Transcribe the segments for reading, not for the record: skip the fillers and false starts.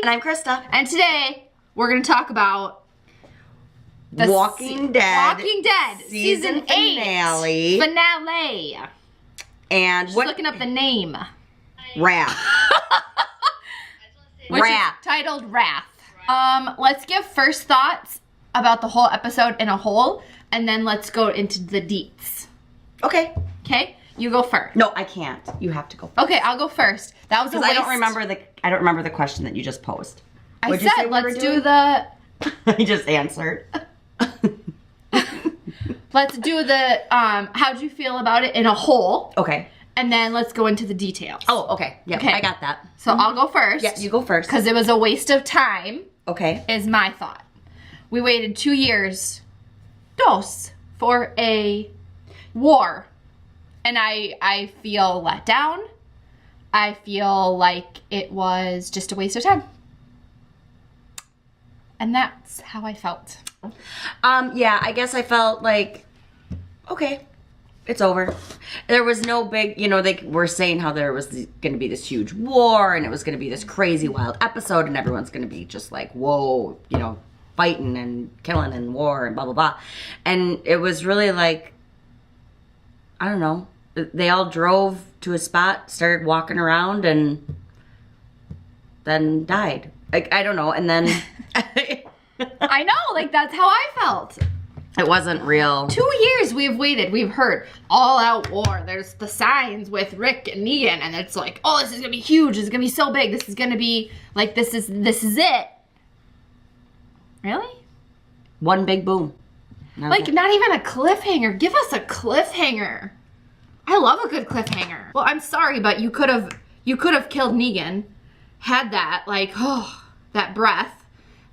And I'm Krista. And today, we're going to talk about the Walking Dead season 8 finale. And Just looking up the name. Wrath. Which is titled Wrath. Let's give first thoughts about the whole episode in a whole, and then let's go into the deets. Okay. Okay? You go first. No, I can't. You have to go first. Okay, I'll go first. That was a waste. I don't remember the question that you just posed. I said let's do the I just answered. let's do the how'd you feel about it in a whole? Okay. And then let's go into the details. Oh, okay. Yeah, okay. I got that. So I'll go first. Yes, you go first. Because it was a waste of time. Okay. Is my thought. We waited 2 years, for a war. And I feel let down. I feel like it was just a waste of time. And that's how I felt. Yeah, I guess I felt like, okay, it's over. There was no big, they were saying how there was going to be this huge war and it was going to be this crazy wild episode and everyone's going to be just like, whoa, fighting and killing and war and blah, blah, blah. And it was really like, I don't know. They all drove to a spot, started walking around, and then died. I don't know. And then... I know. That's how I felt. It wasn't real. 2 years we've waited. We've heard all out war. There's the signs with Rick and Negan, and it's like, oh, this is going to be huge. This is going to be so big. This is going to be, this is it. Really? One big boom. Not even a cliffhanger. Give us a cliffhanger. I love a good cliffhanger. Well, I'm sorry, but you could have killed Negan, had that, that breath,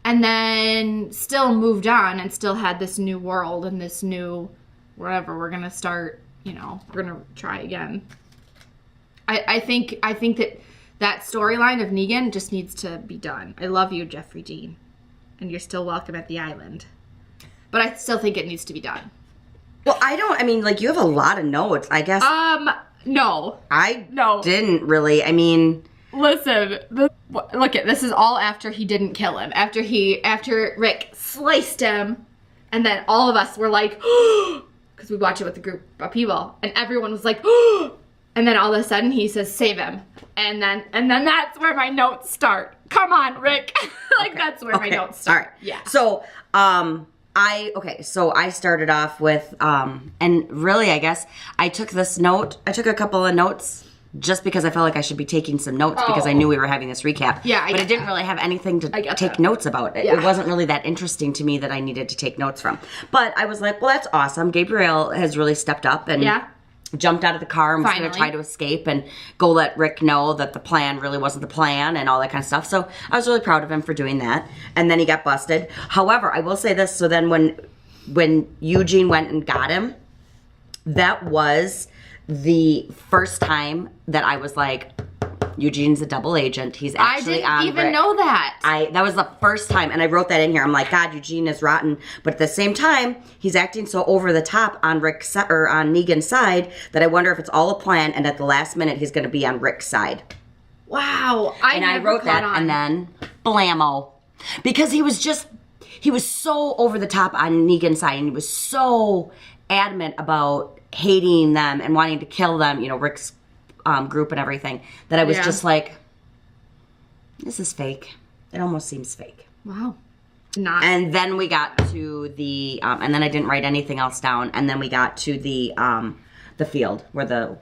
and then still moved on and still had this new world and this new wherever we're gonna start, we're gonna try again. I think that storyline of Negan just needs to be done. I love you, Jeffrey Dean, and you're still welcome at the island. But I still think it needs to be done. Well, you have a lot of notes, I guess. No. I no. didn't really. Listen, look at this is all after he didn't kill him. After Rick sliced him, and then all of us were like, because we watched it with a group of people, and everyone was like, and then all of a sudden he says, save him. And then that's where my notes start. Come on, Rick. That's where my notes start. All right. Yeah. So, so I started off with, and really, I guess, I took a couple of notes just because I felt like I should be taking some notes because I knew we were having this recap. Yeah, but I didn't really have anything to take notes about. It wasn't really that interesting to me that I needed to take notes from. But I was like, well, that's awesome. Gabrielle has really stepped up and jumped out of the car and was going to try to escape and go let Rick know that the plan really wasn't the plan and all that kind of stuff. So I was really proud of him for doing that. And then he got busted. However, I will say this. So then when Eugene went and got him, that was the first time that I was like, Eugene's a double agent. He's actually on I didn't even know that. That was the first time, and I wrote that in here. I'm like, God, Eugene is rotten. But at the same time, he's acting so over the top on on Negan's side that I wonder if it's all a plan, and at the last minute, he's going to be on Rick's side. Wow. I wrote that, and then blammo. Because he was so over the top on Negan's side, and he was so adamant about hating them and wanting to kill them, Rick's group and everything, that I was just like, this is fake. It almost seems fake. Wow. And then we got to the, and then I didn't write anything else down, and then we got to the field where the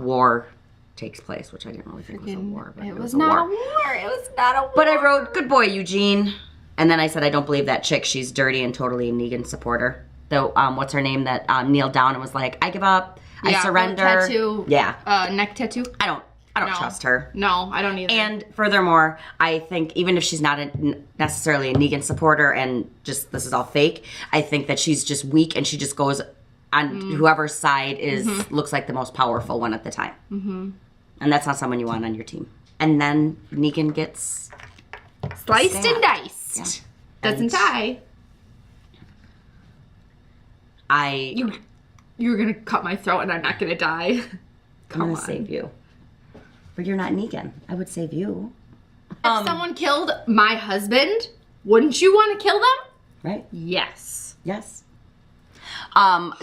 war takes place, which I didn't really think was a war. But it was not a war. It was not a war. But I wrote, good boy, Eugene. And then I said, I don't believe that chick. She's dirty and totally a Negan supporter. The, what's her name that kneeled down and was like, I give up. I surrender. Tattoo. Yeah. Neck tattoo. I don't trust her. No, I don't either. And furthermore, I think even if she's not necessarily a Negan supporter and just this is all fake, I think that she's just weak and she just goes on whoever's side looks like the most powerful one at the time. Mm-hmm. And that's not someone you want on your team. And then Negan gets sliced and diced. Yeah. Doesn't die. You're gonna cut my throat and I'm not gonna die. I'm gonna save you. But you're not Negan. I would save you. If someone killed my husband, wouldn't you want to kill them? Right. Yes. Yes.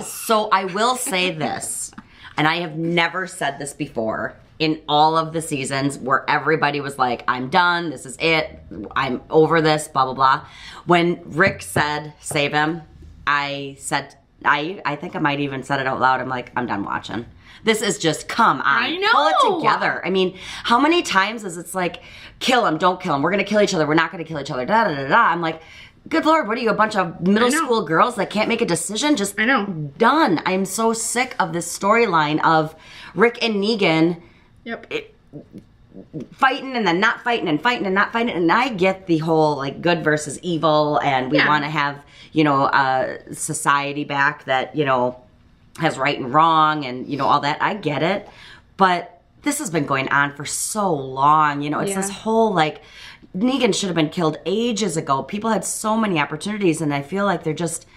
So I will say this, and I have never said this before in all of the seasons where everybody was like, I'm done, this is it, I'm over this, blah, blah, blah. When Rick said, save him, I said, I think I might even said it out loud. I'm like, I'm done watching. This is just, come on. I know. Pull it together. I mean, how many times is it's like, kill him, don't kill him, we're going to kill each other, we're not going to kill each other, da, da, da, da. I'm like, good Lord, what are you, a bunch of middle school girls that can't make a decision? Just done. I'm so sick of this storyline of Rick and Negan fighting and then not fighting and fighting and not fighting. And I get the whole like good versus evil and we want to have, you know, a society back that, you know, has right and wrong and, you know, all that. I get it. But this has been going on for so long. You know, it's this whole like, Negan should have been killed ages ago. People had so many opportunities and I feel like they're just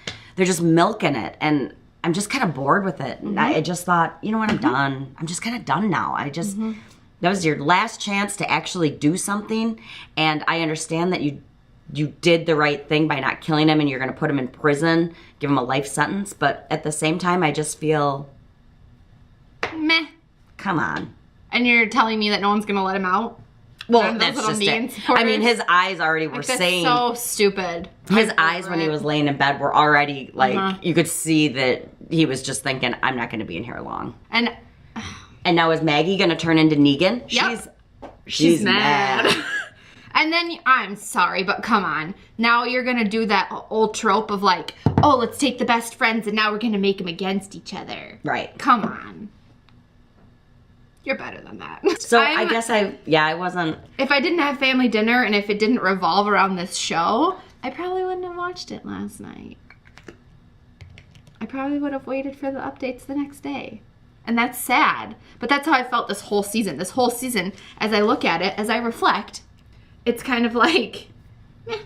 milking it. And I'm just kind of bored with it. And I just thought, you know what, I'm done. I'm just kind of done now. I just, that was your last chance to actually do something. And I understand that you did the right thing by not killing him and you're going to put him in prison, give him a life sentence. But at the same time, I just feel, meh. Come on. And you're telling me that no one's going to let him out? Well, that's just it. I mean, his eyes already were saying... so stupid. His eyes when he was laying in bed were already, like, you could see that he was just thinking, I'm not going to be in here long. And now is Maggie going to turn into Negan? Yep. She's mad. And then, I'm sorry, but come on. Now you're going to do that old trope of like, oh, let's take the best friends and now we're going to make them against each other. Right. Come on. You're better than that. So I guess I wasn't... If I didn't have family dinner and if it didn't revolve around this show, I probably wouldn't have watched it last night. I probably would have waited for the updates the next day. And that's sad. But that's how I felt this whole season. This whole season, as I look at it, as I reflect, it's kind of like, meh.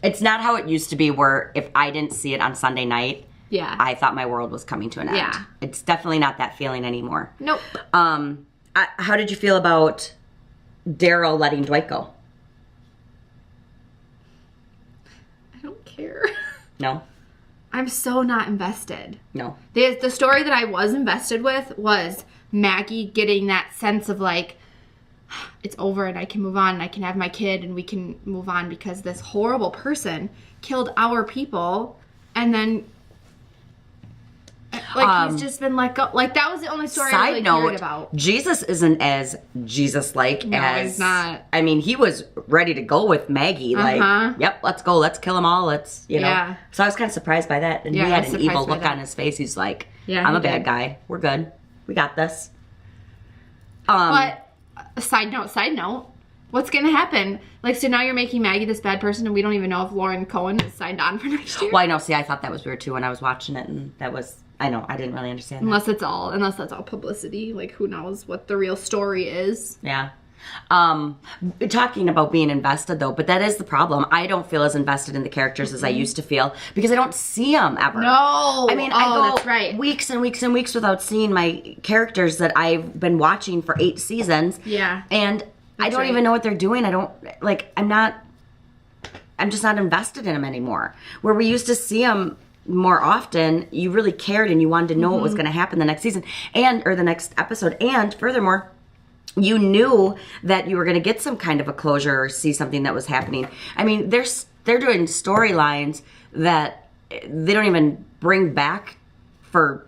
It's not how it used to be where if I didn't see it on Sunday night, I thought my world was coming to an end. Yeah. It's definitely not that feeling anymore. Nope. How did you feel about Daryl letting Dwight go? I don't care. No? I'm so not invested. No. The story that I was invested with was Maggie getting that sense of like, it's over and I can move on and I can have my kid and we can move on because this horrible person killed our people and then... Like, he's just been let go. Like, that was the only story I really cared about. Jesus isn't as Jesus-like as... he's not. I mean, he was ready to go with Maggie. Like, yep, let's go. Let's kill them all. Let's, you know. Yeah. So I was kind of surprised by that. And he had an evil look on his face. He's like, I'm a bad guy. We're good. We got this. But, side note, what's going to happen? Like, so now you're making Maggie this bad person and we don't even know if Lauren Cohen is signed on for next year? Well, I know. See, I thought that was weird, too, when I was watching it. And that was... I know, I didn't really understand unless that's all publicity. Like, who knows what the real story is. Yeah. Talking about being invested, though, but that is the problem. I don't feel as invested in the characters as I used to feel because I don't see them ever. No. I mean, I go that's right. weeks and weeks and weeks without seeing my characters that I've been watching for 8 seasons. Yeah. And I don't even know what they're doing. I'm just not invested in them anymore. Where we used to see them more often, you really cared and you wanted to know what was going to happen the next season or the next episode. And furthermore, you knew that you were going to get some kind of a closure or see something that was happening. I mean, they're doing storylines that they don't even bring back for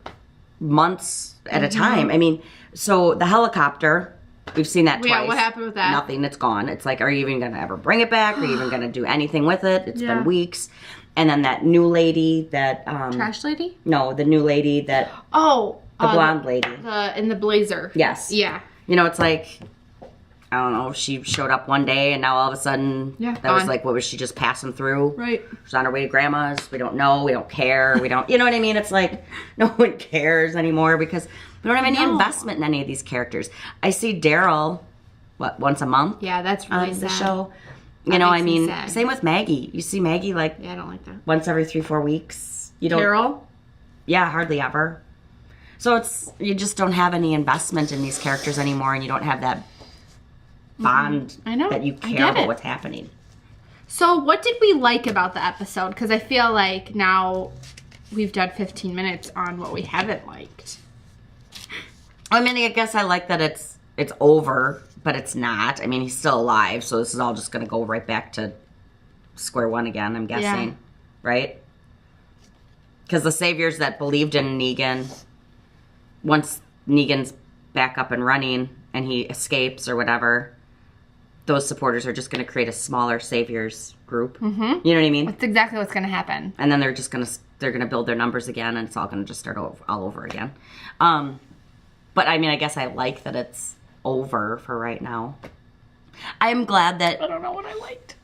months at a time. I mean, so the helicopter, we've seen that twice. Yeah, what happened with that? Nothing, it's gone. It's like, are you even going to ever bring it back? Are you even going to do anything with it? It's been weeks. And then that new lady that... Trash lady? No, the new lady that... Oh. The blonde lady. In the blazer. Yes. Yeah. You know, it's like, I don't know, she showed up one day and now all of a sudden, was like, what was she just passing through? Right. She's on her way to grandma's. We don't know. We don't care. We don't, you know what I mean? It's like, no one cares anymore because we don't have any investment in any of these characters. I see Daryl, once a month? Yeah, that's really on sad. The show. You know, I mean, same with Maggie. You see Maggie like... Yeah, I don't like that. Once every 3-4 weeks. You don't... Carol? Yeah, hardly ever. So you just don't have any investment in these characters anymore and you don't have that bond I know. that you care about what's happening. So what did we like about the episode? Because I feel like now we've done 15 minutes on what we haven't liked. I mean, I guess I like that it's over, but it's not. I mean, he's still alive, so this is all just going to go right back to square one again, I'm guessing. Right? Because the saviors that believed in Negan, once Negan's back up and running and he escapes or whatever, those supporters are just going to create a smaller saviors group. You know what I mean? That's exactly what's going to happen. And then they're going to build their numbers again, and it's all going to just start all over again. But I mean, I guess I like that it's over for right now. I'm glad that... I don't know what I liked.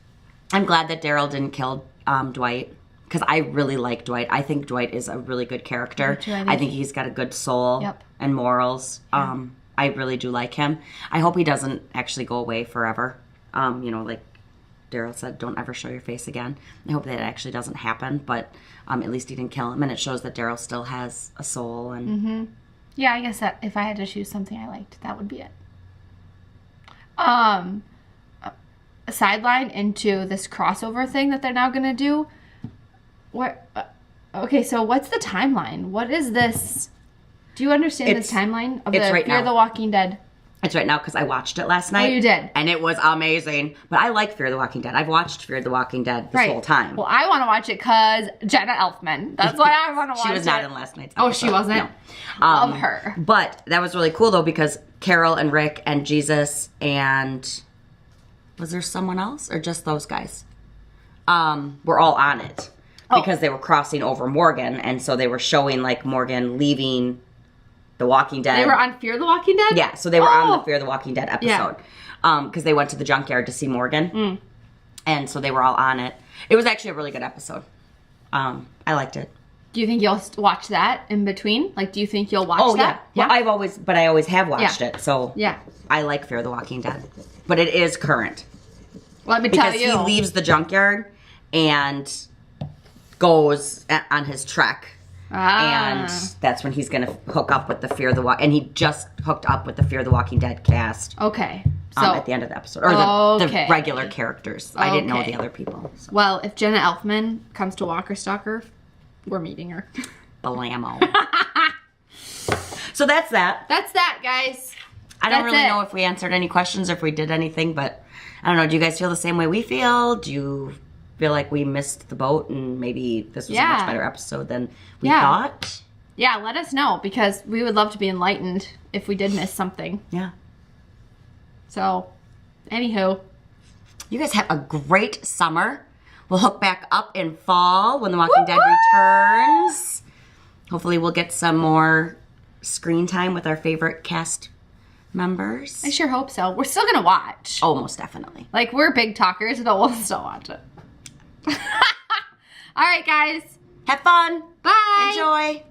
I'm glad that Daryl didn't kill Dwight, because I really like Dwight. I think Dwight is a really good character. I think he's got a good soul and morals. Yeah. I really do like him. I hope he doesn't actually go away forever. Like Daryl said, don't ever show your face again. I hope that actually doesn't happen, but at least he didn't kill him, and it shows that Daryl still has a soul. And Yeah, I guess that if I had to choose something I liked, that would be it. A sideline into this crossover thing that they're now going to do. What? Okay, so what's the timeline? What is this? Do you understand this timeline of the Fear the Walking Dead? It's right now because I watched it last night. Oh, you did? And it was amazing. But I like Fear the Walking Dead. I've watched Fear the Walking Dead this whole time. Well, I want to watch it because Jenna Elfman. That's why I want to watch it. She was not in last night's episode. Oh, she wasn't? No. Love her. But that was really cool, though, because Carol and Rick and Jesus and... Was there someone else? Or just those guys? Were all on it. Because they were crossing over Morgan. And so they were showing, like, Morgan leaving... The Walking Dead. They were on Fear the Walking Dead? Yeah, so they were on the Fear the Walking Dead episode. Because they went to the junkyard to see Morgan. And so they were all on it. It was actually a really good episode. I liked it. Do you think you'll watch that in between? Like, do you think you'll watch that? Yeah. Well, I always have watched it. So yeah. I like Fear the Walking Dead. But it is current. Let me tell you. Because he leaves the junkyard and goes on his trek. And that's when he's going to hook up with the Fear the Walking... And he just hooked up with the Fear the Walking Dead cast. Okay. So at the end of the episode. Or the regular characters. I didn't know the other people. So. Well, if Jenna Elfman comes to Walker Stalker, we're meeting her. Blammo. So that's that. That's that, guys. I don't really know if we answered any questions or if we did anything, but I don't know. Do you guys feel the same way we feel? Do you feel like we missed the boat and maybe this was a much better episode than we thought? Yeah, let us know because we would love to be enlightened if we did miss something. Yeah. So, anywho. You guys have a great summer. We'll hook back up in fall when The Walking Dead returns. Hopefully we'll get some more screen time with our favorite cast members. I sure hope so. We're still going to watch. Oh, most definitely. Like, we're big talkers, but we'll still watch it. All right, guys. Have fun. Bye. Enjoy.